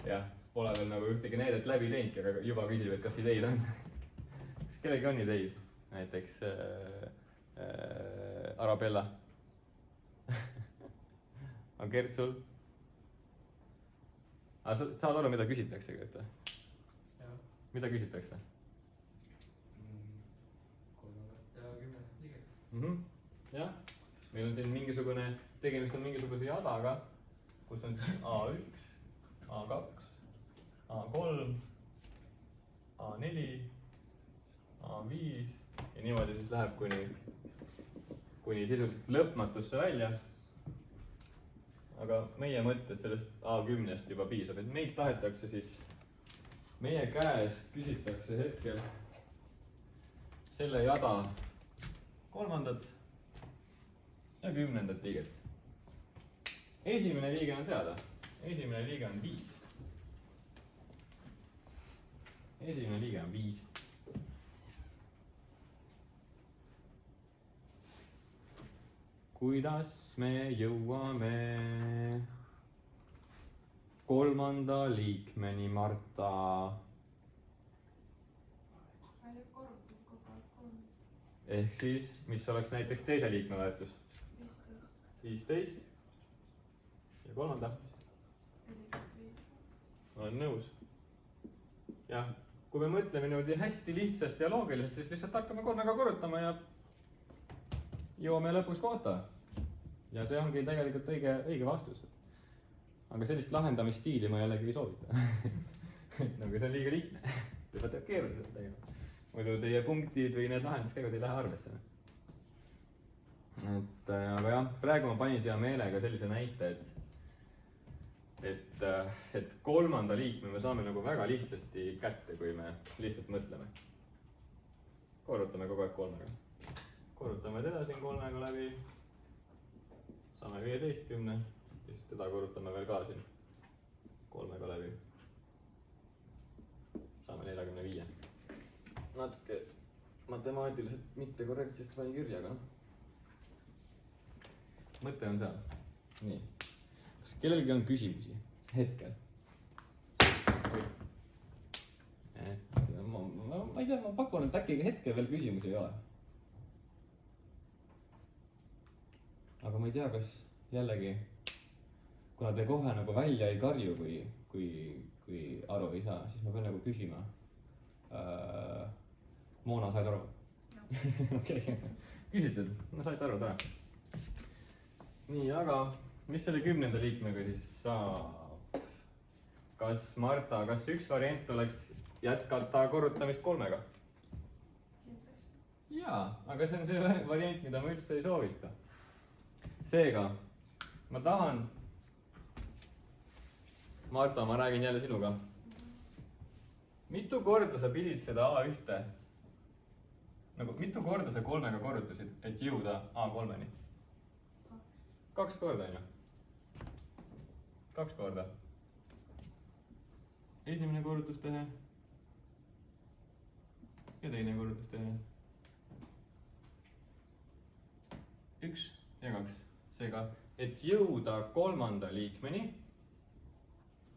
jah, pole veel nagu ühtegi näidet läbi teinudki, aga juba küsib, et kas ideid on. Kas kellegi on ideid? Näiteks Arabella. On Gert sul? Aga sa saad aru, mida küsitakse, Gert või? Mida küsitakse? 3. ja 10. liiget. Jah, meil on siin mingisugune, tegemist on mingisuguse jadaga, kus on A1, A2, A3, A4, A5 ja niimoodi siis läheb kuni sisuliselt lõpmatusse välja. Aga meie mõttes sellest A10-st juba piisab, et meilt tahetakse siis, meie käest küsitakse hetkel selle jada 3. ja 10. liiget. Esimene liige on teada, esimene liige on 5. Esimene liige on 5. Kuidas me jõuame 3. liikmeni, Marta? Ehk siis, mis oleks näiteks teise liikme väärtus? 15. Ja 3. Olen nõus. Jah, kui me mõtleme niimoodi hästi lihtsasti ja loogiliselt, siis lihtsalt hakkame 3-ga korrutama ja jõuame lõpuks kohta. Ja see ongi tegelikult õige vastus. Aga sellist lahendamisstiili ma jällegi ei soovita. Nagu see on liiga lihtne. Te peate keeruliselt tegema. Muidu teie punktid või need lahenduskäigud ei lähe arvesse. Aga jah, praegu ma panin siia meelega sellise näite, et 3. liikme me saame nagu väga lihtsasti kätte, kui me lihtsalt mõtleme. Korrutame kogu aeg 3-ga. Korrutame teda siin 3-ga läbi. Saame 15, siis teda korrutame veel ka siin 3-ga läbi. Saame 45. Natuke matemaatiliselt mitte korrektsist panin kirja, aga mõte on seal. Nii. Kas kellelgi on küsimusi hetkel? Ma ei tea, ma pakun, et äkki hetkel veel küsimusi ei ole. Aga ma ei tea, kas jällegi, kuna te kohe nagu välja ei karju, kui aru ei saa, siis ma pean nagu küsima. Moona, said aru? Okei. Küsitud? No said aru, tore. Nii, aga mis selle 10. liikmega siis saab? Kas Marta, kas üks variant oleks jätkata korrutamist 3-ga? Jaa, aga see on see variant, mida ma üldse ei soovita. Seega, ma tahan, Marta, ma räägin jälle sinuga. Mitu korda sa pidid seda A1, nagu mitu korda sa 3-ga korrutasid, et jõuda A3-ni? 2 korda, on ju? 2 korda. Esimene korrutustehe ja teine korrutustehe. 1 ja 2. Seega, et jõuda 3. liikmeni,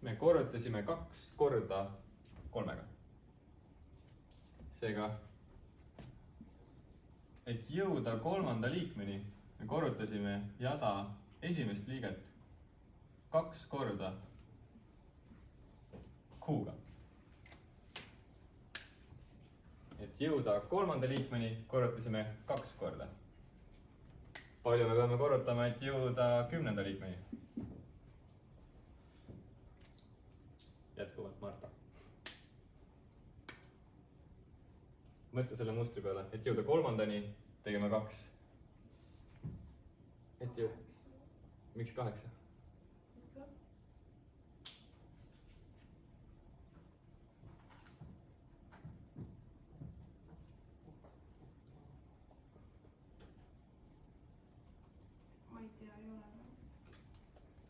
me korrutasime 2 korda 3-ga. Seega, et jõuda 3. liikmeni, me korrutasime jada esimest liiget 2 korda Q-ga. Et jõuda 3. liikmeni, korrutasime 2 korda. Palju me peame korrutama, et jõuda 10. liikmeni? Jätkuvalt Marta. Mõtle selle mustri peale, et jõuda 3-ni, tegeme 2. Et jõuda. Miks 8?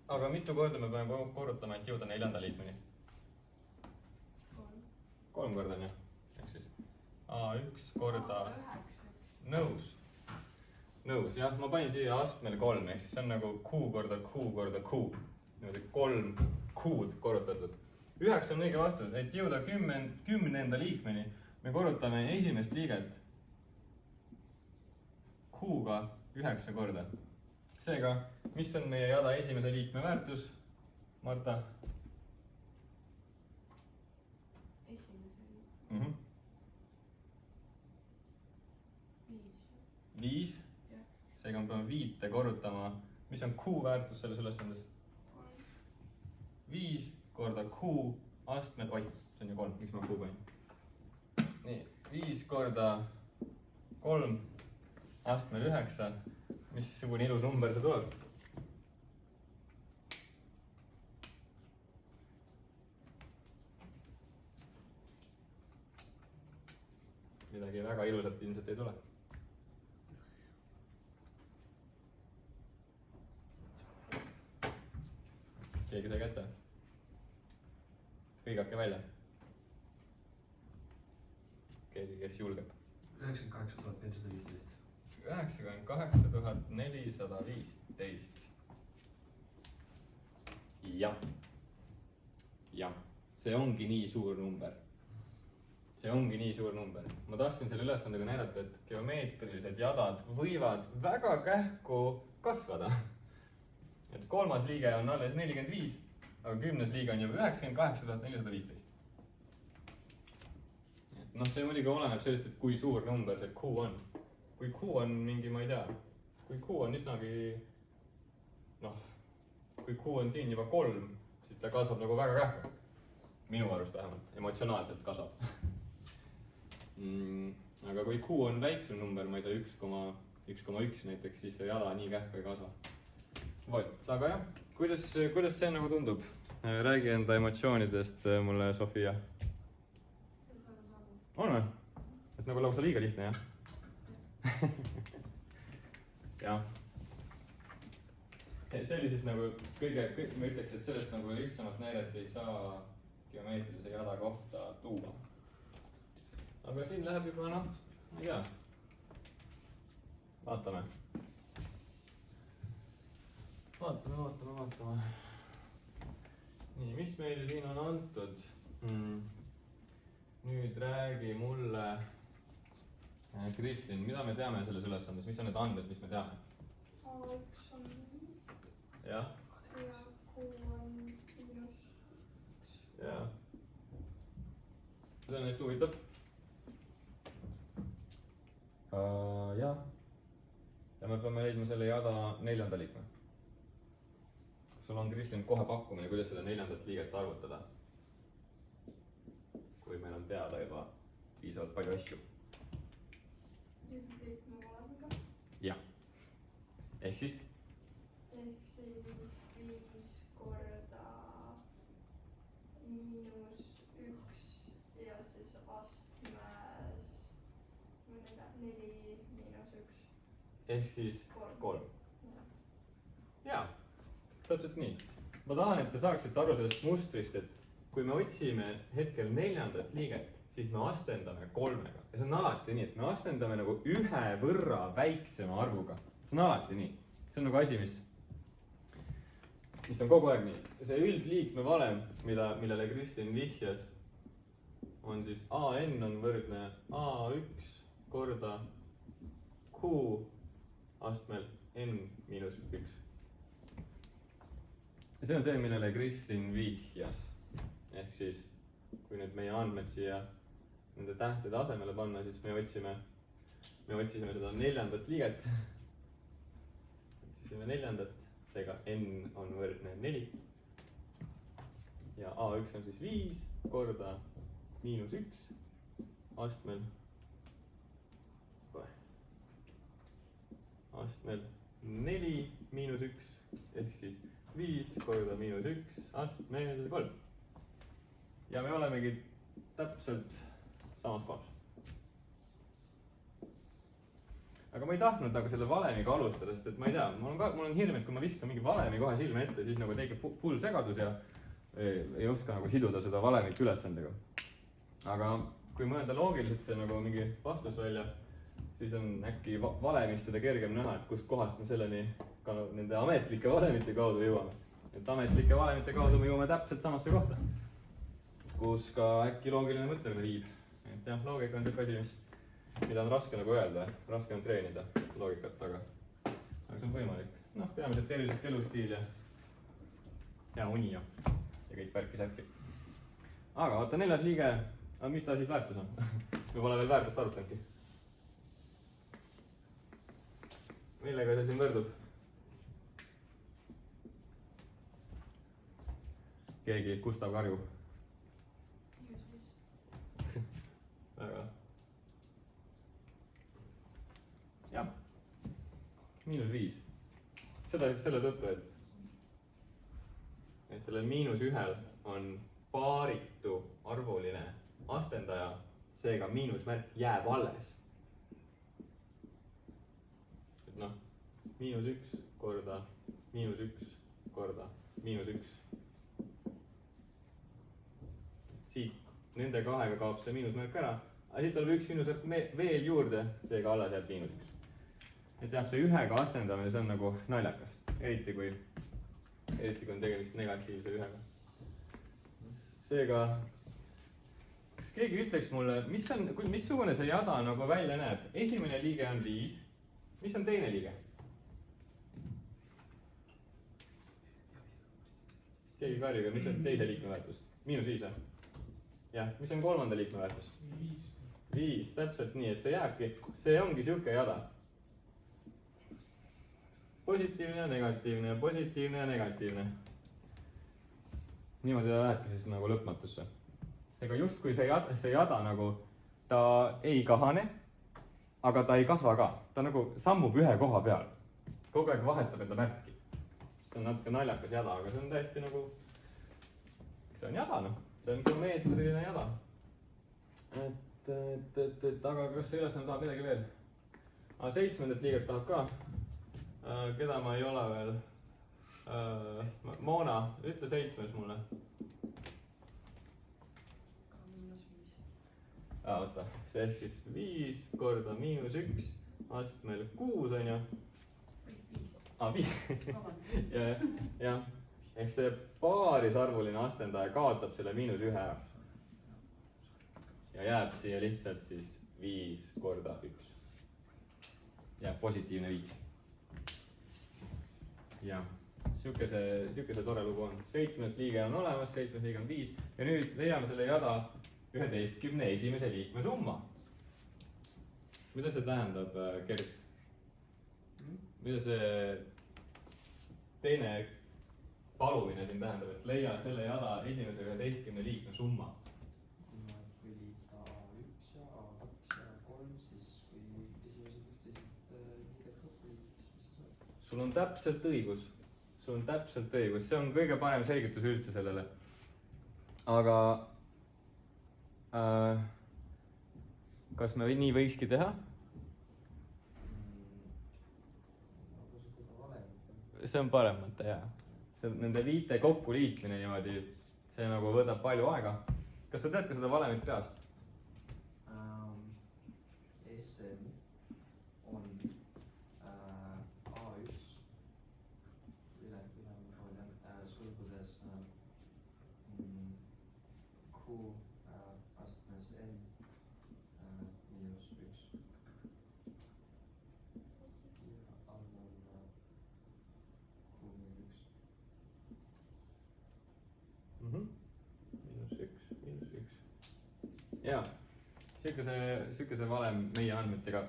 Aga mitu korda me peame korrutama, et jõuda 4. liikmeni? 3 korda, on ju? Ehk siis A1 korda... Nõus. Nõus, jah. Ma panin siia astmel 3, ehk siis see on nagu Q korda Q korda Q. Niimoodi 3 Q-d korrutatud. 9 on õige vastus, et jõuda 10. liikmeni. Me korrutame esimest liiget Q-ga 9 korda. Seega, mis on meie jada esimese liikme väärtus, Marta? Esimese 5. Seega me peame 5 korrutama. Mis on Q väärtus selles ülesandes? 5 korda Q astmed, oi, see on ju 3, miks ma Q panin? Nii, 5 korda 3 astmel 9, missugune ilus number see tuleb? Midagi väga ilusat ilmselt ei tule. Keegi sai kätte? Hõigake välja. Keegi, kes julgeb. 98 415. 98 415. Jah. Jah. See ongi nii suur number. See ongi nii suur number. Ma tahtsin selle ülesandega näidata, et geomeetrilised jadad võivad väga kähku kasvada. Et 3. liige on alles 45, aga 10. liige on juba 98 415. Noh, see muidugi oleneb sellest, et kui suur number see Q on. Kui Q on mingi, ma ei tea, kui Q on üsnagi, noh, kui Q on siin juba 3, siis ta kasvab nagu väga kähku. Minu arust vähemalt, emotsionaalselt kasvab. Aga kui Q on väiksem number, ma ei tea, 1,1 näiteks, siis see jada nii kähku ei kasva. Vot, aga jah, kuidas see nagu tundub? Räägi enda emotsioonidest mulle, Sofia. On või? Et nagu lausa liiga lihtne, jah? Jah. See oli siis nagu ma ütleks, et sellest nagu lihtsamat näidet ei saa geomeetrilise jada kohta tuua. Aga siin läheb juba, noh, ma ei tea. Vaatame. Vaatame. Nii, mis meil siin on antud? Nüüd räägi mulle, Kristin, mida me teame selles ülesandes? Mis on need andmed, mis me teame? A1 on 5. Jah. Ja Q on -1. Jah. See on neist huvitav. Jah. Ja me peame leidma selle jada 4. liikme. Sul on, Kristin, kohe pakkumine, kuidas seda 4. liiget arvutada. Kui meil on teada juba piisavalt palju asju. Üldliikme valemiga. Jah. Ehk siis? Ehk siis 5 korda -1 ja siis astmes 4 -1. Ehk siis 3. Ja. Jaa, täpselt nii. Ma tahan, et te saaksite aru sellest mustrist, et kui me otsime hetkel 4. liiget, siis me astendame 3-ga. Ja see on alati nii, et me astendame nagu 1 võrra väiksema arvuga. See on alati nii. See on nagu asi, mis on kogu aeg nii. See üldliikme valem, millele Kristin vihjas, on siis AN on võrdne A1 korda Q astmel N-1. Ja see on see, millele Kristin vihjas. Ehk siis, kui nüüd meie andmed siia nende tähtede asemele panna, siis me otsisime seda 4. liiget. Otsisime 4. Seega N on võrdne 4. Ja A1 on siis 5 korda -1 astmel 4 -1 ehk siis 5 korda -1 astmel 3. Ja me olemegi täpselt samas kohas. Aga ma ei tahtnud nagu selle valemiga alustada, sest et ma ei tea, mul on hirm, et kui ma viskan mingi valemi kohe silme ette, siis nagu tekib full segadus ja ei oska nagu siduda seda valemit ülesandega. Aga kui mõelda loogiliselt see nagu mingi vastus välja, siis on äkki valemist seda kergem näha, et kust kohast me selleni ka nende ametlike valemite kaudu jõuame. Et ametlike valemite kaudu me jõuame täpselt samasse kohta. kus ka äkki loogiline mõtlemine viib. et jah, loogika on siuke asi, mida on raske nagu öelda, raske on treenida loogikat, aga see on võimalik. noh, peamiselt tervislik elustiil ja hea uni ja kõik värki-särki. aga vaata, 4. liige, mis ta siis väärtus on? me pole veel väärtust arutanudki. millega see siin võrdub? keegi, Gustav Karju. väga. jah, -5. seda siis selle tõttu, et sellel -1 on paaritu arvuline astendaja, seega miinusmärk jääb alles. et noh, -1 korda -1 korda -1. siit nende kahega kaob see miinusmärk ära, aga siit tuleb üks miinusmärk veel juurde, seega alles jääb -1. et jah, see 1-ga astendamine, see on nagu naljakas, eriti kui on tegemist negatiivse 1-ga. seega, kas keegi ütleks mulle, missugune see jada nagu välja näeb? esimene liige on 5, mis on teine liige? keegi karjuga, mis on teise liikme väärtus? -5 või? jah, mis on kolmanda liikme väärtus? 5, täpselt nii, et see jääbki, see ongi sihuke jada. positiivne ja negatiivne, positiivne ja negatiivne. niimoodi ta lähebki siis nagu lõpmatusse. ega justkui see jada nagu, ta ei kahane, aga ta ei kasva ka. ta nagu sammub ühe koha peal. kogu aeg vahetab enda märki. see on natuke naljakas jada, aga see on täiesti nagu, see on jada noh. see on geomeetriline jada. aga kas see ülesanne tahab midagi veel? 7. liiget tahab ka. keda ma ei ole veel? Moona, ütle 7 mulle. oota, see ehk siis 5 korda -1 astmel 6 on ju. 5. jah, ehk see paarisarvuline astendaja kaotab selle -1 ära. ja jääb siia lihtsalt siis 5 korda 1. jääb positiivne 5. jah, sihuke see tore lugu on. 7. liige on olemas, 7. liige on 5 ja nüüd leiame selle jada 11. liikme summa. mida see tähendab, Gert? mida see teine palumine siin tähendab, et leia selle jada esimese 11 liikme summa? kui liita A1 ja A2 ja A3, siis kui esimesed 11 liiget kokku liita, siis mis see saab? sul on täpselt õigus, see on kõige parem selgitus üldse sellele. aga kas me nii võikski teha? see on parem mõte, jaa. see nende 5 kokkuliitmine niimoodi, see nagu võtab palju aega. kas sa tead ka seda valemit peast? SN on A1 sulgudes Q astmes N -1 ja all on Q -1. jaa, sihuke see valem meie andmetega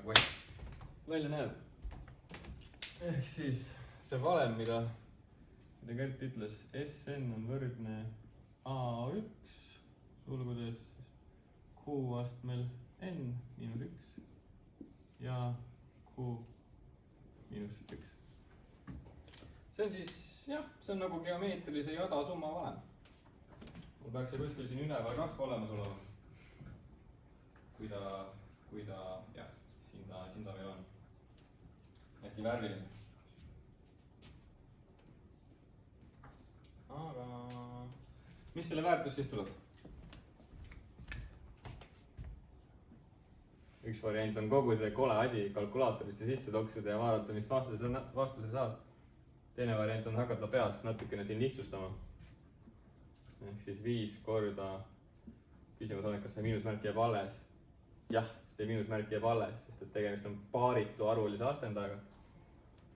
välja näeb. ehk siis see valem, mida Gert ütles, SN on võrdne A1 sulgudes Q astmel N -1 ja Q -1. see on siis jah, see on nagu geomeetrilise jada summa valem. mul peaks see kuskil siin üleval 2 olemas olema. kui ta, jah, siin ta veel on. hästi värviline. aga mis selle väärtus siis tuleb? üks variant on kogu see kole asi kalkulaatorisse sisse toksida ja vaadata, mis vastuse saad. teine variant on hakata peast natukene siin lihtsustama. ehk siis 5 korda küsimus on, et kas see miinusmärk jääb alles. Jah, see miinusmärk jääb alles, sest et tegemist on paaritu arvulise astendajaga.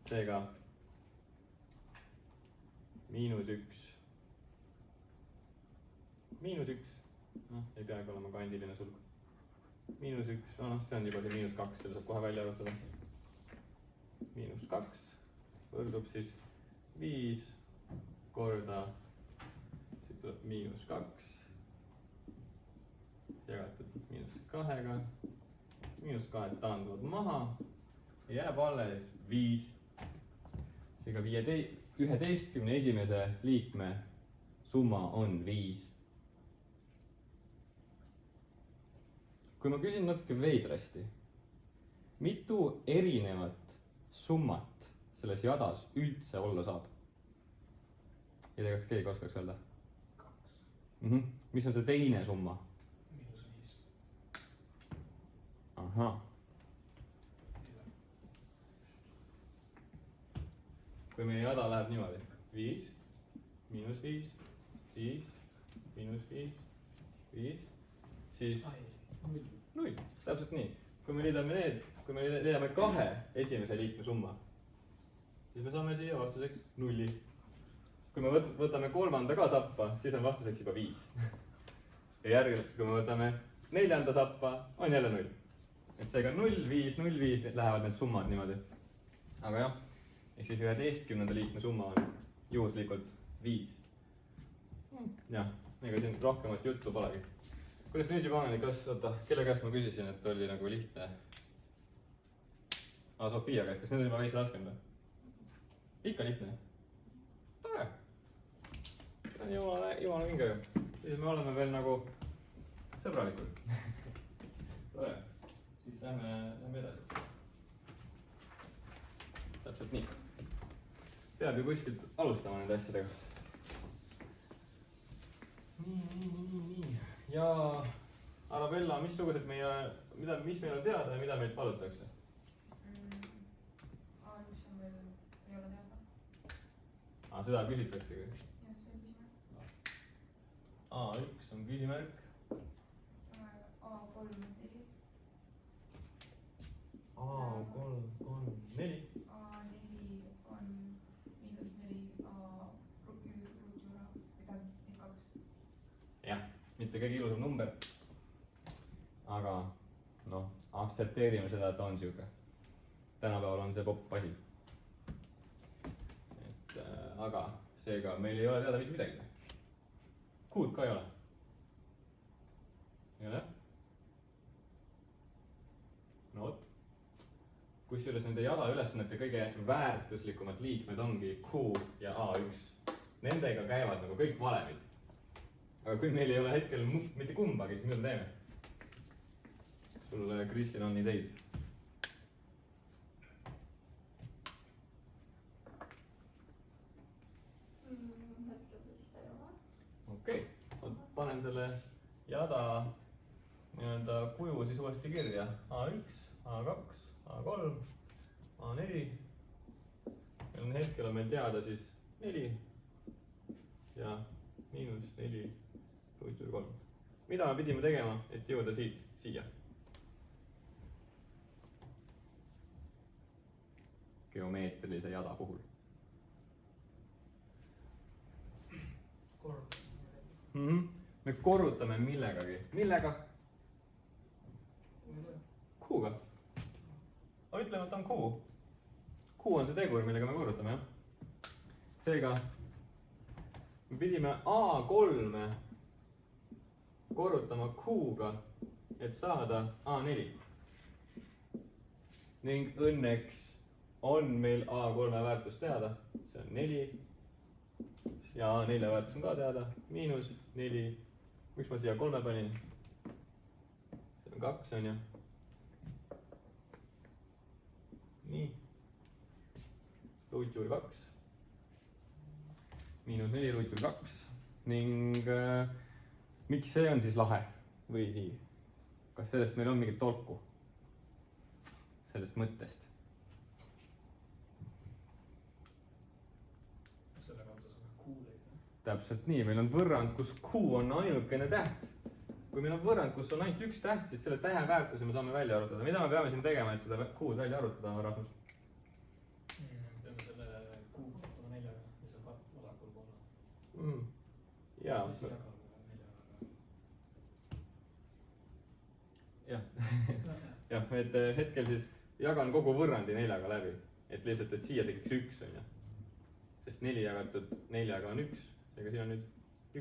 Seega -1. -1. Noh, ei peagi olema kandiline sulg. -1, noh, see on juba see -2, selle saab kohe välja arvutada. -2 võrdub siis 5 korda, siit tuleb -2 jagatud -2-ga. -2 taanduvad maha ja jääb alles 5. seega 11 liikme summa on 5. kui ma küsin natuke veidrasti, mitu erinevat summat selles jadas üldse olla saab? Ei tea, kas keegi oskaks öelda? 2. Mis on see teine summa? -5. Ahah. kui meie jada läheb niimoodi 5, -5, 5, -5, 5, siis 0, täpselt nii. kui me leiame kahe esimese liikme summa, siis me saame siia vastuseks 0. kui me võtame kolmanda ka sappa, siis on vastuseks juba 5. ja järgmine, kui me võtame neljanda sappa, on jälle 0. et seega 0, 5, 0, 5 lähevad need summad niimoodi. aga jah, ehk siis 11. liikme summa on juhuslikult 5. jah, ega siin rohkemat juttu polegi. kuidas nüüd juba on, kas, oota, kelle käest ma küsisin, et oli nagu lihtne? Sofia käest, kas nüüd on juba veits raskem või? Ikka lihtne. Tore. See on jumala vinge ju. Siis me oleme veel nagu sõbralikud. Tore. Siis lähme edasi. Täpselt nii. Peab ju kuskilt alustama nende asjadega. Nii. Ja Arabella, missugused mis meil on teada ja mida meilt palutakse? A1 on veel, ei ole teada. Seda küsitaksegi. Jah, see küsimärk. A1 on küsimärk. A3 on 4. A3 on 4. A4 on -4, A ruutjuura, või 2. Jah, mitte kõige ilusam number. Aga noh, aktsepteerime seda, et on siuke. Tänapäeval on see popp asi. Aga seega meil ei ole teada mitte midagi. Q-d ka ei ole. Ei ole? No vot. Kusjuures nende jada ülesannete kõige väärtuslikumad liikmed ongi Q ja A1. Nendega käivad nagu kõik valemid. Aga kui meil ei ole hetkel mitte kumbagi, siis mida me teeme? Sul, Kristil, on ideid? Hetkel vist ei ole. Okei, panen selle jada nii-öelda kuju siis uuesti kirja. A1, A2, A3, A4. Hetkel on meil teada siis 4 ja -4 ruutjuur 3. Mida me pidime tegema, et jõuda siit siia? Geomeetrilise jada puhul. Me korrutame millegagi. Millega? Q-ga. Ma ütleme, et on Q. Q on see tegur, millega me korrutame, jah. Seega me pidime A3 korrutama Q-ga, et saada A4. Ning õnneks on meil A3 väärtus teada. See on 4. Ja A4 väärtus on ka teada. -4. Miks ma siia 3 panin? See on 2, on ju. Nii. Ruutjuur 2. -4 ruutjuur 2. Ning miks see on siis lahe? Või nii? Kas sellest meil on mingit tolku? Sellest mõttest? Selle kaudu saame Q leida. Täpselt nii, meil on võrrand, kus Q on ainukene täht. kui meil on võrrand, kus on ainult üks täht, siis selle tähe väärtuse me saame välja arvutada. Mida me peame siin tegema, et seda kuud välja arvutada, Rasmus? peame selle kuu kaotama 4-ga, mis on vasakul poolel. Jaa. Siis jagame 4-ga. jah, et hetkel siis jagan kogu võrrandi 4-ga läbi. Et lihtsalt, et siia tekiks 1, on ju. Sest 4 jagatud 4-ga on 1. Seega siin on nüüd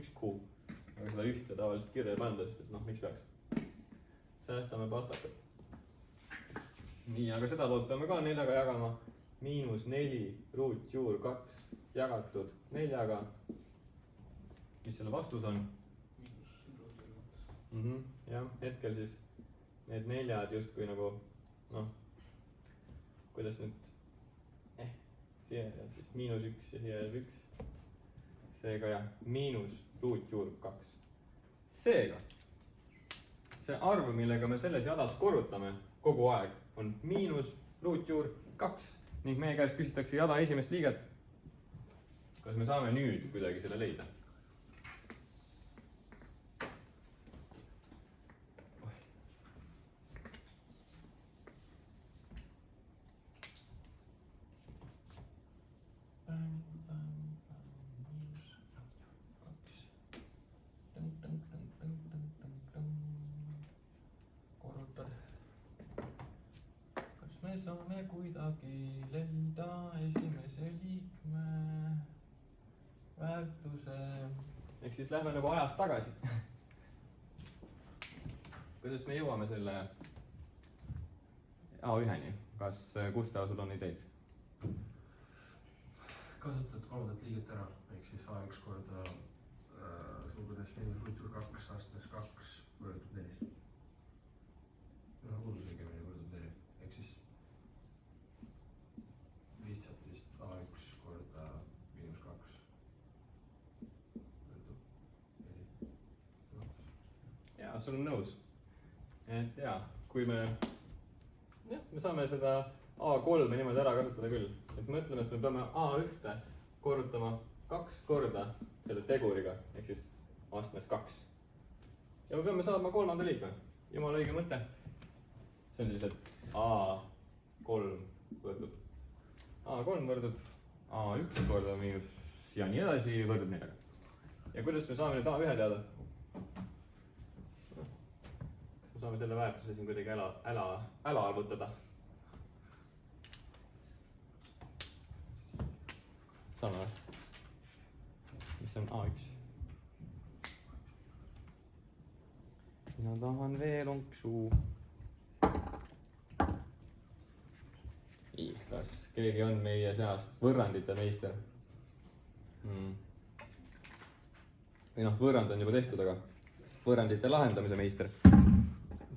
1 kuu. Aga seda ühte tavaliselt kirja ei panda, sest et noh, miks peaks? Säästame pastakat. Nii, aga seda poolt peame ka 4-ga jagama. -4 ruutjuur 2 jagatud 4-ga. Mis selle vastus on? Jah, hetkel siis need 4-d justkui nagu, noh, kuidas nüüd, siia jääb siis -1 ja siia jääb 1. Seega jah, -ruutjuur 2. Seega, see arv, millega me selles jadas korrutame kogu aeg, on -ruutjuur 2 ning meie käest küsitakse jada esimest liiget. Kas me saame nüüd kuidagi selle leida? Me saame kuidagi leida esimese liikme väärtuse. Ehk siis lähme nagu ajas tagasi. Kuidas me jõuame selle A1-ni? Kas Gustav, sul on ideid? Kasutad kolmandat liiget ära, ehk siis A1 korda sulgudes -ruutjuur 2 astmes 2 võrdub 4. Uudus õigemini võrdub 4, ehk siis lihtsalt vist A1 korda -2 võrdub 4. Jaa, sul on nõus. Et jaa, kui me saame seda A3 niimoodi ära kasutada küll. Et me mõtleme, et me peame A1 korrutama 2 korda selle teguriga, ehk siis astmes 2. Ja me peame saama kolmanda liikme. Jumala õige mõte. See on siis, et A3 võrdub A1 korda miinus ja nii edasi võrdub 4. Ja kuidas me saame nüüd A1 teada? Kas me saame selle väärtuse siin kuidagi ära arvutada? Saame või? Mis on A1? Mina tahan veel onksu. Nii, kas keegi on meie seast võrrandite meister? Või noh, võrrand on juba tehtud, aga võrrandite lahendamise meister.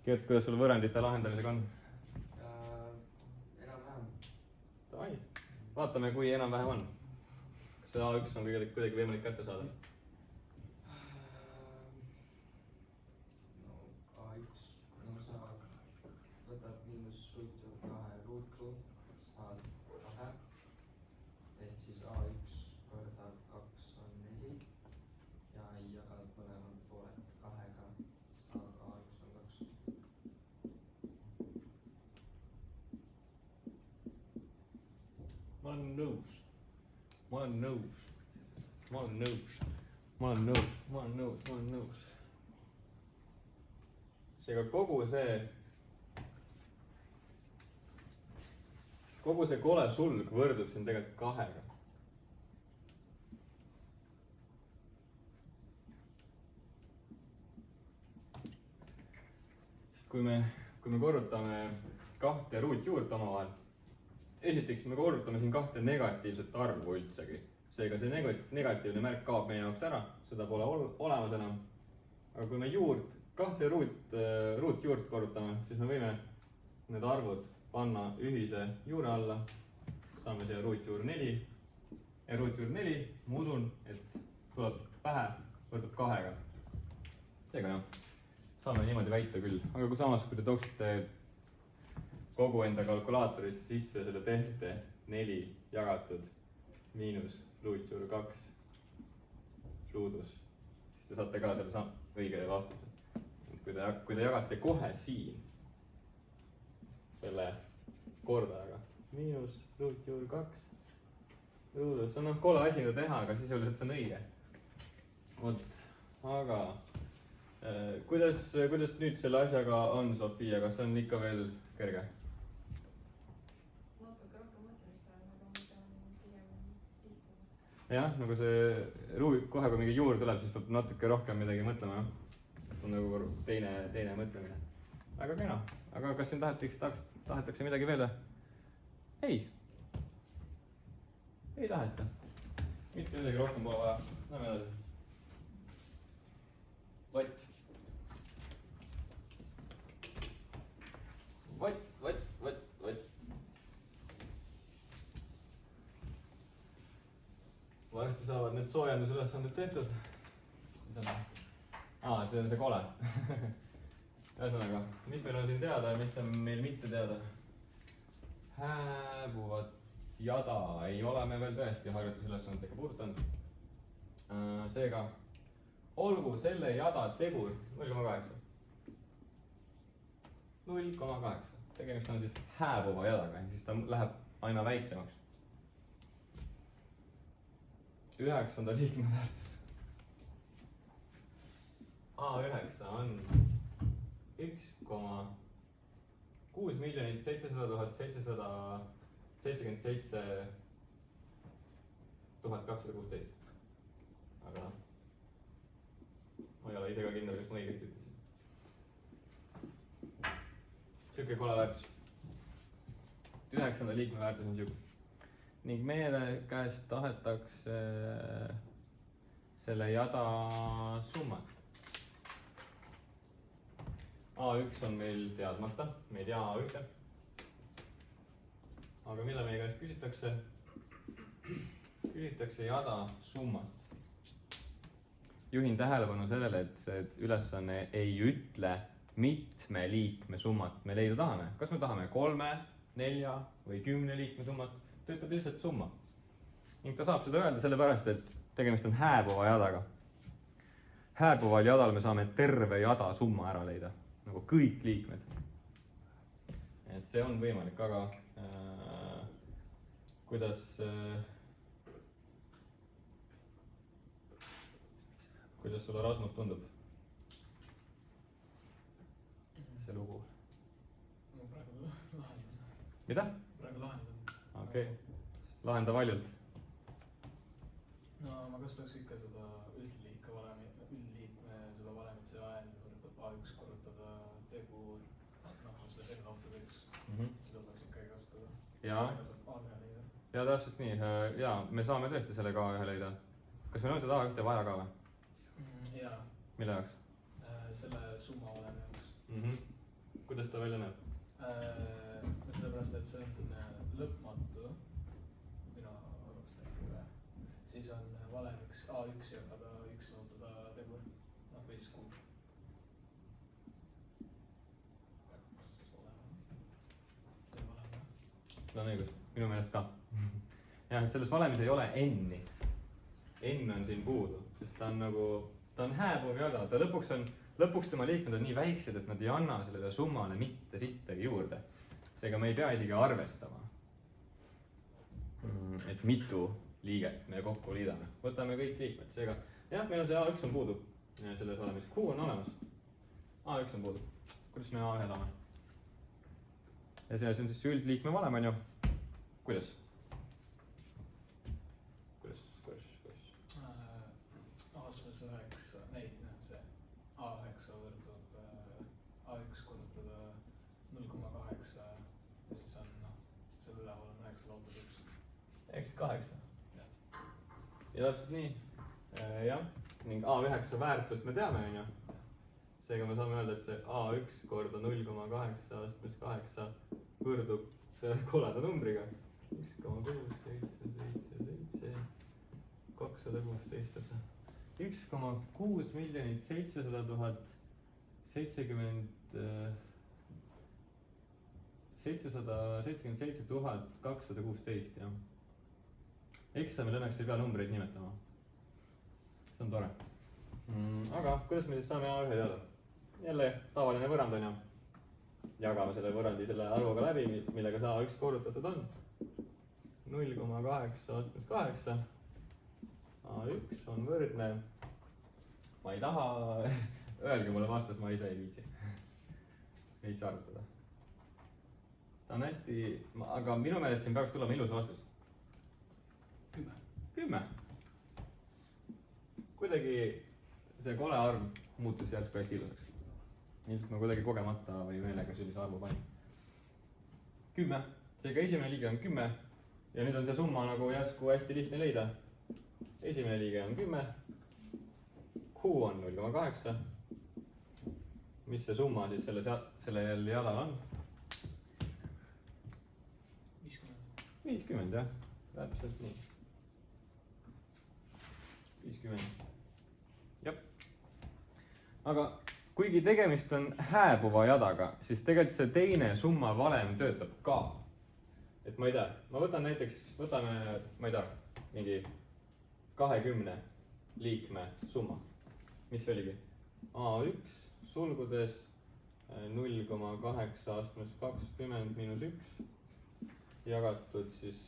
Gert, kuidas sul võrrandite lahendamisega on? Enam-vähem. Davai, vaatame, kui enam-vähem on. Kas see A1 on kuidagi võimalik kätte saada? No A1, no sa võtad -ruutjuur 2 ruutu, saad 2. Ehk siis A1 korda 2 on 4 ja jagad mõlemad pooled 2-ga, saad A1 on 2. Ma olen nõus. Seega kogu see kole sulg võrdub siin tegelikult 2-ga. Sest kui me korrutame 2 ruutjuurt omavahel, esiteks me korrutame siin 2 negatiivset arvu üldsegi. Seega see negatiivne märk kaob meie jaoks ära, seda pole olemas enam. Aga kui me 2 ruutjuurt korrutame, siis me võime need arvud panna ühise juure alla. Saame siia ruutjuur 4. Ja ruutjuur 4, ma usun, et tuleb pähe, võrdub 2-ga. Seega jah, saame niimoodi väita küll. Aga kui samas, kui te tooksite kogu enda kalkulaatorisse sisse selle tehte 4 jagatud -ruutjuur 2 ruudus, siis te saate ka selle õige vastuse. kui te jagate kohe siin selle kordajaga miinus ruutjuur 2 ruudus, see on noh kole asi mida teha, aga sisuliselt see on õige. Vot, aga kuidas nüüd selle asjaga on, Sofia, kas on ikka veel kerge? natuke rohkem mõtlemist vaja, aga muidu on pigem lihtsam. Jah, nagu see kohe kui mingi juur tuleb, siis peab natuke rohkem midagi mõtlema, jah. On nagu teine mõtlemine. Väga kena, aga kas siin tahetakse midagi veel? Ei taheta. Mitte midagi rohkem pole vaja. Lähme edasi. Vatt. Varsti saavad need soojendusülesanded tehtud. Mis on? See on see kole. Ühesõnaga, mis meil on siin teada ja mis on meil mitte teada? Hääbuvat jada ei ole me veel tõesti harjutusülesannetega puudutanud. Seega, olgu selle jada tegur 0,8. 0,8. Tegemist on siis hääbuva jadaga, siis ta läheb aina väiksemaks. 9. liikme väärtus. A9 on 1,6 700 777 216. Aga ma ei ole ise ka kindel, kas ma õigesti ütlesin. Siuke kole väärtus. 9. liikme väärtus on siuke. Ning meie käest tahetakse selle jada summat. A1 on meil teadmata, me ei tea A1. Aga mille meie käest küsitakse? Küsitakse jada summat. Juhin tähelepanu sellele, et see ülesanne ei ütle mitme liikme summat me leida tahame. Kas me tahame 3, 4 või 10 liikme summat? Ta ütleb lihtsalt summa. Ning ta saab seda öelda sellepärast, et tegemist on hääbuva jadaga. Hääbuval jadal me saame terve jada summa ära leida. Nagu kõik liikmed. Et see on võimalik, aga kuidas sulle Rasmus tundub? See lugu. Ma praegu lahendan. Mida? Praegu lahendan. Okei. Lahenda valjult. No ma kasutaks ikka seda üldliikme seda valemit see AN korrutab A1 korrutada tegur, mis me selle auto teeks. Seda saaks ikka ei kasutada. Jaa. Sellega saab A1 leida. Jaa, täpselt nii. Jaa, me saame tõesti sellega A1 leida. Kas meil on seda A1 vaja ka või? Jaa. Mille jaoks? Selle summa valemi jaoks. Kuidas ta välja näeb? Sellepärast, et see on lõpmatu, minu arvust äkki üle. Siis on valemiks A1 jagada 1 muutuda tegur, või siis kuub. See valem. Seda on õigus, minu meelest ka. Jah, et selles valemis ei ole N-i. N on siin puudu, sest ta on nagu, ta on hääbuv jada, ta lõpuks tema liikmed on nii väiksed, et nad ei anna sellele summale mitte sittagi juurde. Seega me ei pea isegi arvestama, et mitu liiget me kokku liidame. Võtame kõik liikmed, seega jah, meil on see A1 on puudu selles valemis. Q on olemas. A1 on puudu. Kuidas me A1 saame? Ja see on siis üldliikme valem, on ju. Kuidas? Astmes 9, see A9 võrdub A1 korrutada 0,8 ja siis on, seal üleval on 9 lautud 1. 9,8. Ja täpselt nii. Jah, ning A9 väärtust me teame, on ju. Seega me saame öelda, et see A1 korda 0,8 astmes 8 võrdub selle koleda numbriga. 1,677 216. 1,6 700 000 777 216, jah. Eksamil õnneks ei pea numbreid nimetama. See on tore. Aga kuidas me siis saame A1 teada? jälle tavaline võrrand on ju. Jagame selle võrrandi selle arvuga läbi, millega see A1 korrutatud on. 0,8 astmes 8. A1 on võrdne. Ma ei taha, öelge mulle vastus, ma ise ei viitsi. Veits arvutada. Ta on hästi, aga minu meelest siin peaks tulema ilus vastus. 10. Kuidagi see kole arv muutus järsku hästi ilusaks. Ilmselt ma kuidagi kogemata või meelega sellise arvu panin. 10. Seega esimene liige on 10. Ja nüüd on see summa nagu järsku hästi lihtne leida. Esimene liige on 10. Q on 0,8. Mis see summa siis sellel jalal on? 50 jah, täpselt nii. 50. Jep. Aga kuigi tegemist on hääbuva jadaga, siis tegelikult see teine summa valem töötab ka. Et ma ei tea, ma võtan näiteks, võtame, ma ei tea, mingi 20 liikme summa. Mis oligi? A1 sulgudes 0,8 astmes 20 miinus 1 jagatud siis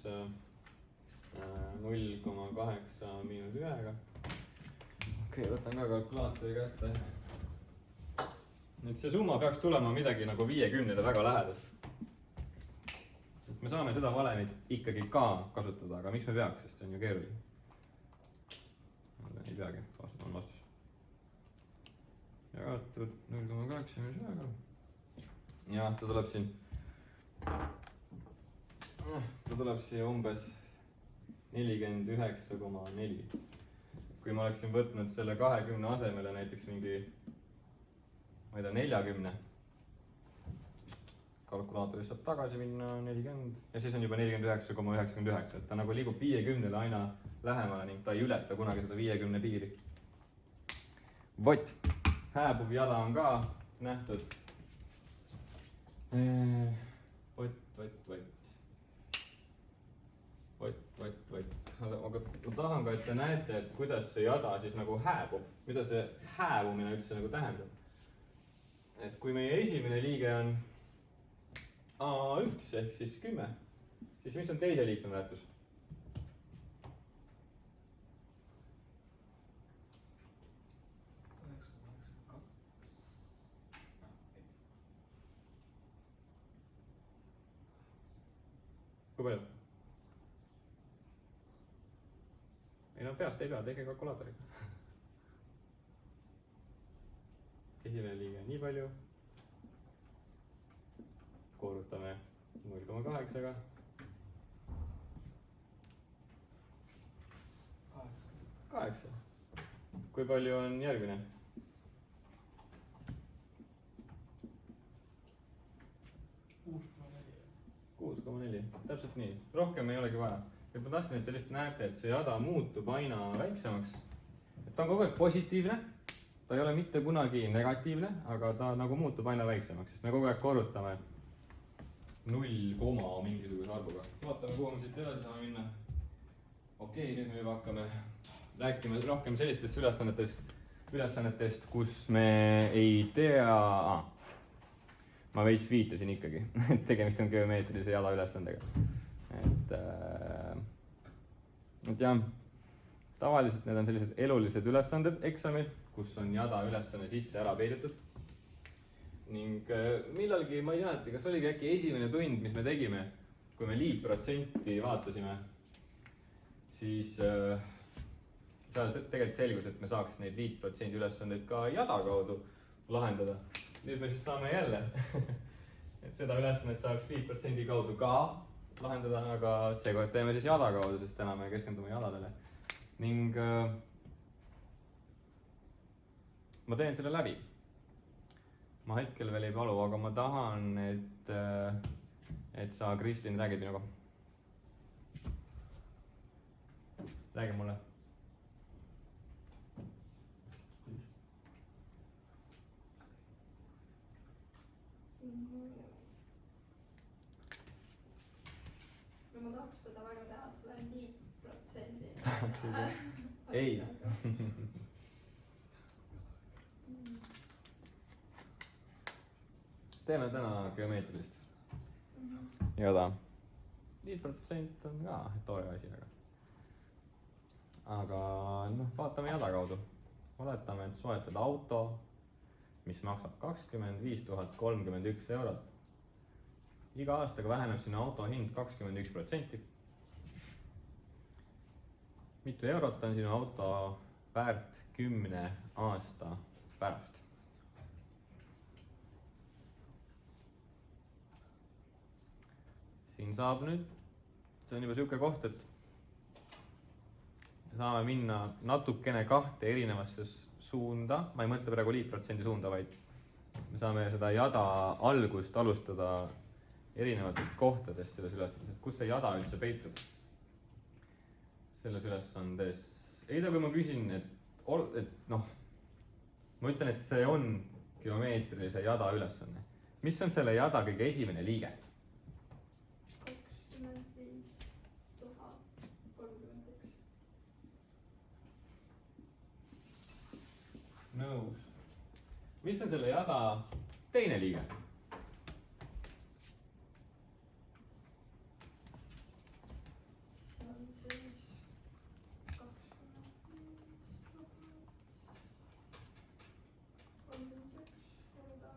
0,8 miinus 1-ga. Okei, võtan ka kalkulaatori kätte. Nüüd see summa peaks tulema midagi nagu 50 väga lähedast. Et me saame seda valemit ikkagi ka kasutada, aga miks me peaks, sest see on ju keeruline. Ei peagi, on vastus. Jagatud 0,8 miinus 1-ga. Ja ta tuleb siin. Ta tuleb siia umbes 49,4. Kui ma oleksin võtnud selle 20 asemele näiteks mingi, ma ei tea, 40. Kalkulaatorist saab tagasi minna 40 ja siis on juba 49,99. Et ta nagu liigub 50 aina lähemale ning ta ei ületa kunagi seda 50 piiri. Vot, hääbuv jada on ka nähtud. Vot. Aga ma tahan ka, et te näete, et kuidas see jada siis nagu hääbub. Mida see hääbumine üldse nagu tähendab. Et kui meie esimene liige on A1 ehk siis 10, siis mis on teise liikme väärtus? Kui palju? Ei no peast ei pea, tehke kalkulaatoriga. Esimene liige on nii palju. Korrutame 0,8-ga. 8. Kui palju on järgmine? 6,4. Täpselt nii. Rohkem ei olegi vaja. Et ma tahtsin, et te lihtsalt näete, et see jada muutub aina väiksemaks. Et ta on kogu aeg positiivne. Ta ei ole mitte kunagi negatiivne, aga ta nagu muutub aina väiksemaks, sest me kogu aeg korrutame 0, mingisuguse arvuga. Vaatame, kuhu me siit edasi saame minna. Okei, nüüd me juba hakkame rääkima rohkem sellistest ülesannetest, kus me ei tea... Ma veits viitasin ikkagi, et tegemist on geomeetrilise jada ülesandega. Et jah, tavaliselt need on sellised elulised ülesanded eksamil, kus on jada ülesanne sisse ära peidetud. Ning millalgi, ma ei teadnud, kas oligi äkki esimene tund, mis me tegime, kui me liitprotsenti vaatasime, siis seal tegelikult selgus, et me saaks neid liitprotsendi ülesandeid ka jada kaudu lahendada. Nüüd me siis saame jälle, et seda ülesannet saaks 5% kaudu ka lahendada, aga seekord teeme siis jada kaudu, sest täna me keskendume jadadele. Ning ma teen selle läbi. Ma hetkel veel ei palu, aga ma tahan, et sa, Kristin, räägid minuga. Räägi mulle. No ma tahaks teda väga teha, seda on liitprotsendi. Ei. teeme täna geomeetrilist jada. liitprotsent on ka tore asi, aga noh, vaatame jada kaudu. Oletame, et soetad auto, mis maksab 25 031 eurot. Iga aastaga väheneb sinu auto hind 21%. Mitu eurot on sinu auto väärt 10 aasta pärast? Siin saab nüüd, see on juba siuke koht, et saame minna natukene kahte erinevasse suunda. Ma ei mõtle praegu liitprotsendi suunda, vaid me saame seda jada algust alustada erinevatest kohtadest selles ülesandes, kus see jada üldse peitub selles ülesandes. Eida, kui ma küsin, et noh, ma ütlen, et see on geomeetrilise jada ülesanne. Mis on selle jada kõige esimene liige? 25 031. Nõus. Mis on selle jada teine liige? See on siis 25 031 korda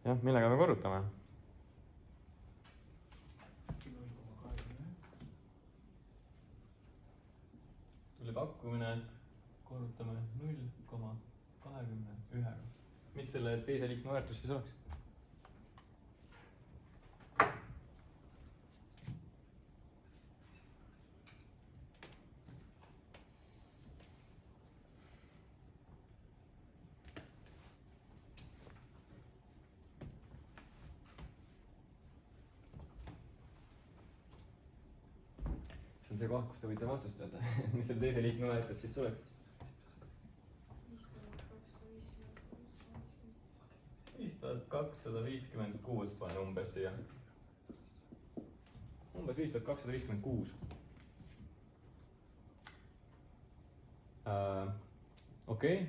jah, millega me korrutame? 0,21. Tuli pakkumine, et korrutame 0,21. Mis selle teise liikme väärtus siis oleks? See on see koht, kus te võite vastust teada. Mis selle teise liikme väärtus siis tuleks? 5256 panen umbes siia. Umbes 5256. Okei.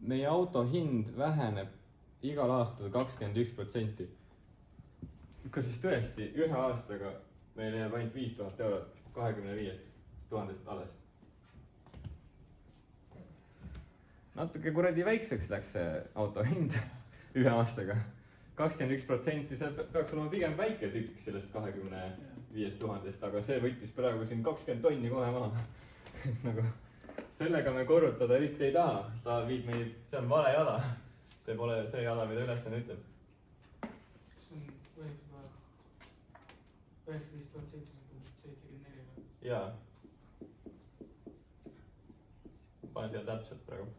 Meie auto hind väheneb igal aastal 21%. Kas siis tõesti ühe aastaga meil jääb ainult 5000 eurot 25 000 alles? Natuke kuradi väikseks läks see auto hind ühe aastaga. 21%, see peaks olema pigem väike tükk sellest 25 000, aga see võttis praegu siin 20 tonni kohe maha. Nagu sellega me korrutada eriti ei taha. Ta viib meid, see on vale jada. See pole see jada, mida ülesanne ütleb. See on põhimõtteliselt 19 774. Jaa. Panen siia täpselt praegu.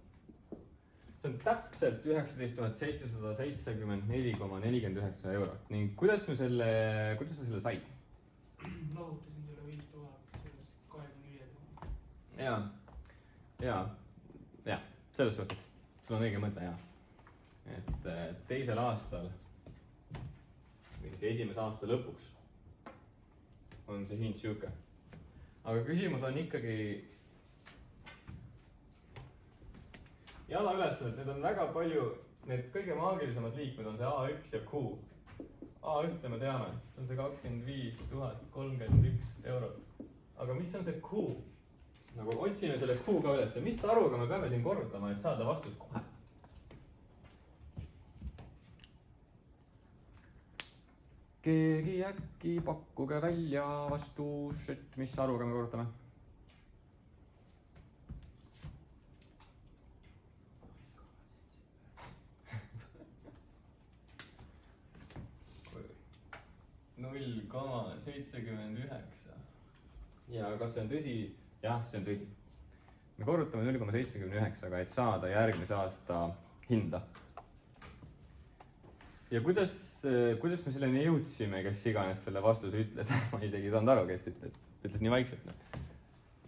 See on täpselt 19 774,49 eurot ning kuidas sa selle said? Lahutasin selle 5000 sellest 25 000. Jaa, selles suhtes. Sul on õige mõte, jaa. Et teisel aastal või siis esimese aasta lõpuks on see hind siuke. Aga küsimus on ikkagi jada ülesannet, need on väga palju, need kõige maagilisemad liikmed on see A1 ja Q. A1 me teame, see on see 25 031 eurot. Aga mis on see Q? Nagu otsime selle Q ka üles, mis arvuga me peame siin korrutama, et saada vastus kohe? Keegi äkki pakkuge välja vastus, et mis arvuga me korrutame? $0,79. Ja kas see on tõsi? Jah, see on tõsi. Me korrutame 0,79, et saada järgmise aasta hinda. Ja kuidas me selleni jõudsime, kes iganes selle vastuse ütles? Ma isegi ei saanud aru, kes ütles. Ütles nii vaikselt.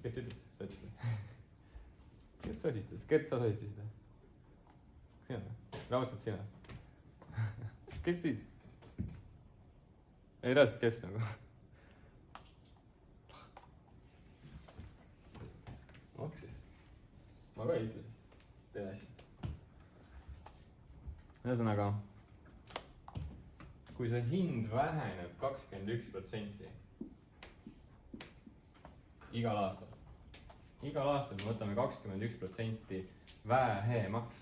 Kes ütles? Sa ütlesid. Kes sosistas? Gert, sa sosistasid? Sina? Raudselt sina? Kes siis? ei reaalselt kes nagu. Maksis. Ma ka ütlesin. Tee asja. Ühesõnaga, kui see hind väheneb 21% igal aastal me võtame 21% vähemaks,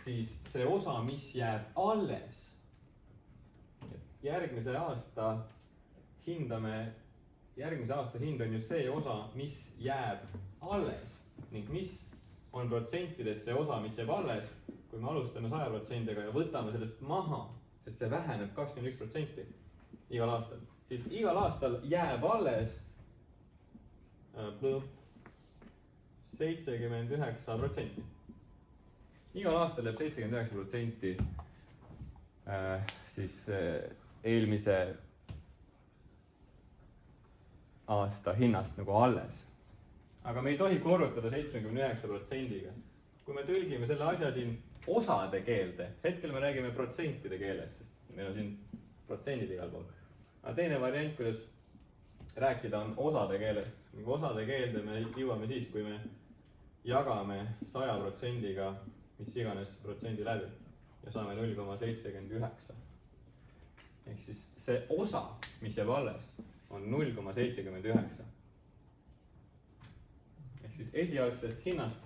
siis see osa, mis jääb alles, järgmise aasta hind on ju see osa, mis jääb alles ning mis on protsentides see osa, mis jääb alles, kui me alustame 100%-ga ja võtame sellest maha, sest see väheneb 21% igal aastal, siis igal aastal jääb alles 79%. Igal aastal jääb 79% siis eelmise aasta hinnast nagu alles. Aga me ei tohi korrutada 79%-ga. Kui me tõlgime selle asja siin osade keelde, hetkel me räägime protsentide keeles, sest meil on siin protsendid igal pool. Aga teine variant, kuidas rääkida, on osade keeles. Osade keelde me jõuame siis, kui me jagame 100%-ga mis iganes protsendi läbi ja saame 0,79. Ehk siis see osa, mis jääb alles, on 0,79. Ehk siis esialgsest hinnast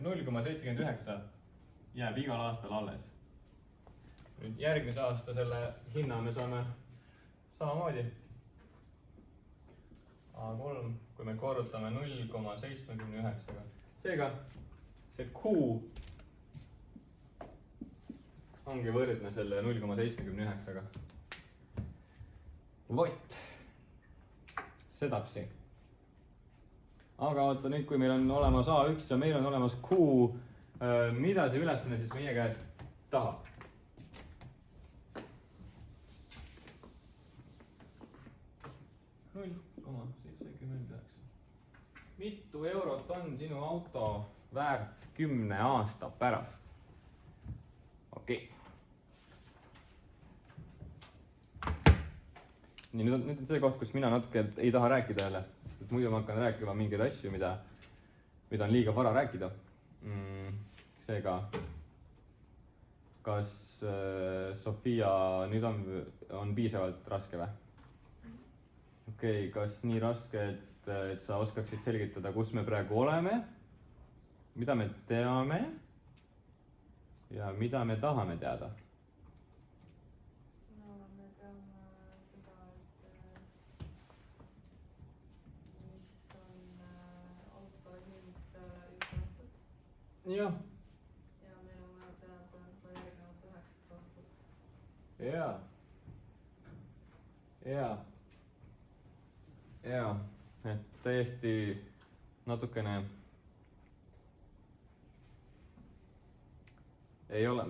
0,79 jääb igal aastal alles. Nüüd järgmise aasta selle hinna me saame samamoodi A3, kui me korrutame 0,79-ga. Seega see Q ongi võrdne selle 0,79-ga. Vot. Sedapsi. Aga oota nüüd, kui meil on olemas A1 ja meil on olemas Q, mida see ülesanne siis meie käest tahab? Mitu eurot on sinu auto väärt 10 aasta pärast? Okei. Nii, nüüd on see koht, kus mina natuke ei taha rääkida jälle, sest et muidu ma hakkan rääkima mingeid asju, mida on liiga vara rääkida. Seega, kas Sofia nüüd on piisavalt raske või? Okei, kas nii raske, et sa oskaksid selgitada, kus me praegu oleme, mida me teame ja mida me tahame teada? No me teame seda, et mis on auto hind peale 1 aastat. Jah. Ja meil on vaja teada järgnevat 9 aastat. Jaa, et täiesti natukene ei ole,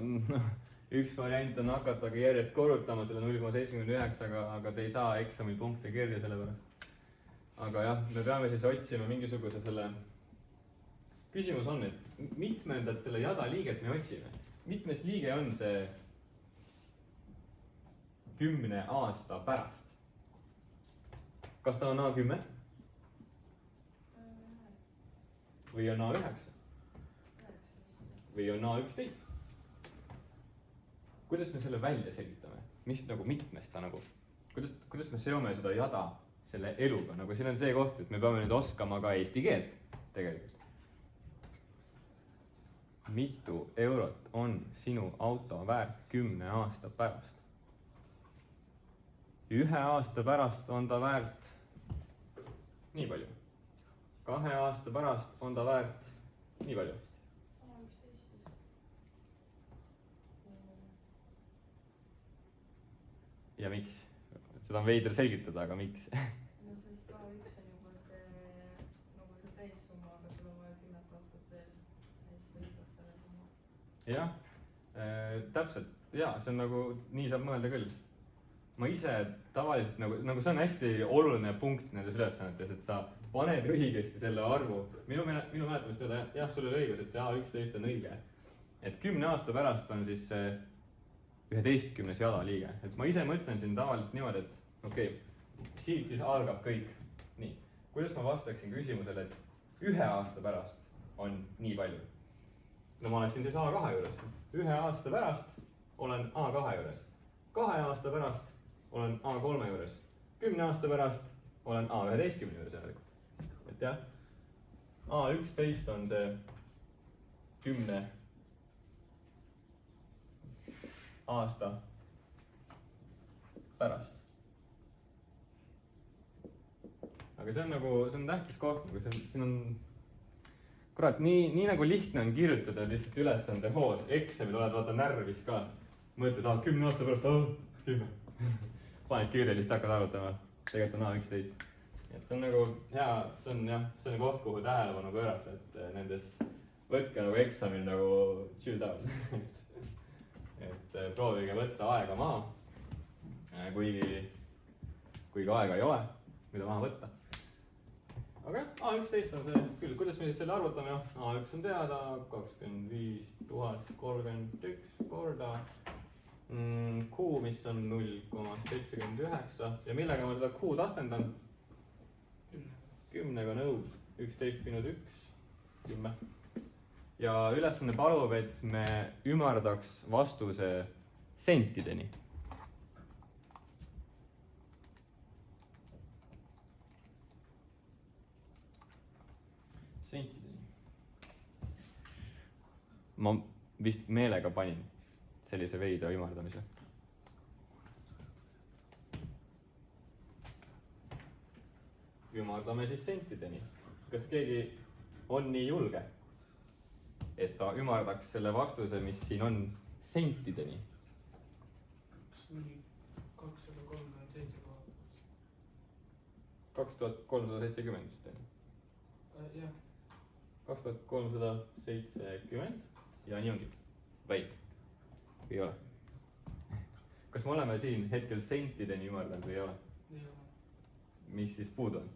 üks variant on hakatagi järjest korrutama selle 0,79-ga, aga te ei saa eksamil punkte kirja selle pärast. Aga jah, me peame siis otsima mingisuguse selle, küsimus on, et mitmendat selle jada liiget me otsime. Mitmes liige on see 10 aasta pärast? Kas ta on A10? Või on A9? Või on A11? Kuidas me selle välja selgitame? Mis nagu mitmest ta nagu, kuidas me seome seda jada selle eluga? Nagu siin on see koht, et me peame nüüd oskama ka eesti keelt tegelikult. Mitu eurot on sinu auto väärt 10 aasta pärast? 1 aasta pärast on ta väärt nii palju. 2 aasta pärast on ta väärt nii palju. Ja miks? Seda on veider selgitada, aga miks? No sest A1 on juba see, nagu see täissumma, aga sul on vaja 10 aastat veel ja siis sa võtad selle summa. Jah, täpselt. Jaa, see on nagu, nii saab mõelda küll. Ma ise tavaliselt nagu see on hästi oluline punkt nendes ülesannetes, et sa paned õigesti selle arvu. Minu mäletamist peale, jah, sul oli õigus, et see A11 on õige. Et 10 aasta pärast on siis 11. jadaliige. Et ma ise mõtlen siin tavaliselt niimoodi, et okei, siit siis algab kõik. Nii, kuidas ma vastaksin küsimusele, et 1 aasta pärast on nii palju? No ma oleksin siis A2 juures. 1 aasta pärast olen A2 juures. 2 aasta pärast olen A3 juures. 10 aasta pärast olen A11 juures järelikult. Et jah, A11 on see 10 aasta pärast. Aga see on nagu, see on tähtis koht, nagu siin on kurat, nii nagu lihtne on kirjutada lihtsalt ülesande hoos. Excelil oled vaata närvis ka. Mõtled, 10 aasta pärast, 10. Paned kirja, lihtsalt hakkad arvutama. Tegelikult on A11. Et see on nagu hea, see on jah, see on koht, kuhu tähelepanu pöörata, et nendes võtke nagu eksamil nagu chill down. et proovige võtta aega maha. Kuigi aega ei ole, mida maha võtta. Aga jah, A11 on see küll, kuidas me siis selle arvutame, jah, A1 on teada, 25 031 korda Q, mis on 0,79 ja millega ma seda Q astendan? 10-ga nõus, 11 miinus 1, 10. Ja ülesanne palub, et me ümardaks vastuse sentideni. Ma vist meelega panin sellise veida ümardamise. Ümardame siis sentideni. Kas keegi on nii julge, et ta ümardaks selle vastuse, mis siin on, sentideni? Kas oli 237 kohta? 2370 vist on. Jah. 2370 ja nii ongi. Või ei ole? Kas me oleme siin hetkel sentideni ümardanud või ei ole? Ei ole. Mis siis puudu on?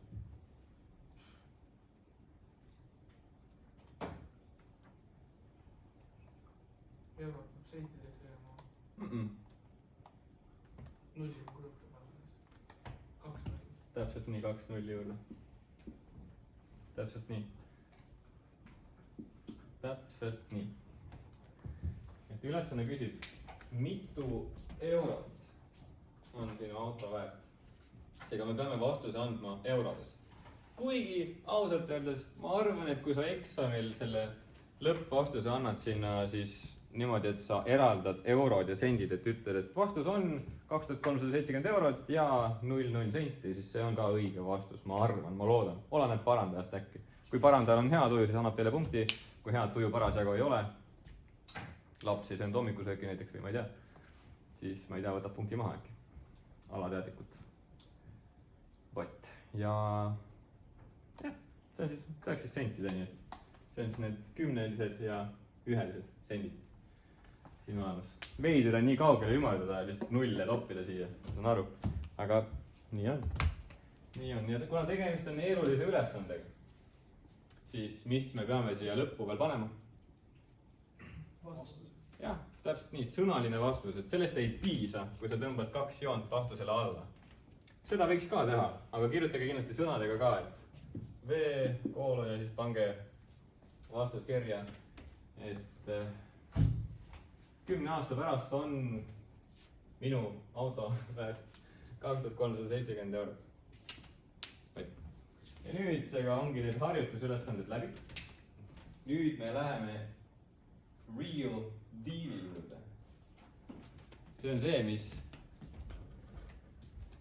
Eurot peab sentideks tegema. Nulli kulutab alles. 2 nulli. Täpselt nii, 2 nulli juurde. Täpselt nii. Täpselt nii. Et ülesanne küsib, mitu eurot on sinu auto väärt? Seega me peame vastuse andma eurodes. Kuigi ausalt öeldes ma arvan, et kui sa eksamil selle lõppvastuse annad sinna siis niimoodi, et sa eraldad eurod ja sendid, et ütled, et vastus on 2370 eurot ja 00 senti, siis see on ka õige vastus, ma arvan, ma loodan. Oleneb parandajast äkki. Kui parandajal on hea tuju, siis annab teile punkti. Kui head tuju parasjagu ei ole, laps ei söönud hommikusööki näiteks või ma ei tea, siis ma ei tea, võtab punkti maha äkki. Alateadlikult. Vot. Ja jah, see oleks siis sentideni. See on siis need 10-lised ja 1-lised sendid. Siin olemas. Veidur on nii kaugele ümardada ja lihtsalt nulle toppida siia, ma saan aru. Aga nii on. Nii on. Ja kuna tegemist on keerulise ülesandega, siis mis me peame siia lõppu veel panema? Vastus. Jah, täpselt nii, sõnaline vastus, et sellest ei piisa, kui sa tõmbad 2 joont vastusele alla. Seda võiks ka teha, aga kirjutage kindlasti sõnadega ka, et V, koolon ja siis pange vastus kirja, et 10 aasta pärast on minu auto väärt 2370 eurot. Ja nüüd seega ongi need harjutusülesanded läbi. Nüüd me läheme real deal'i juurde. See on see, mis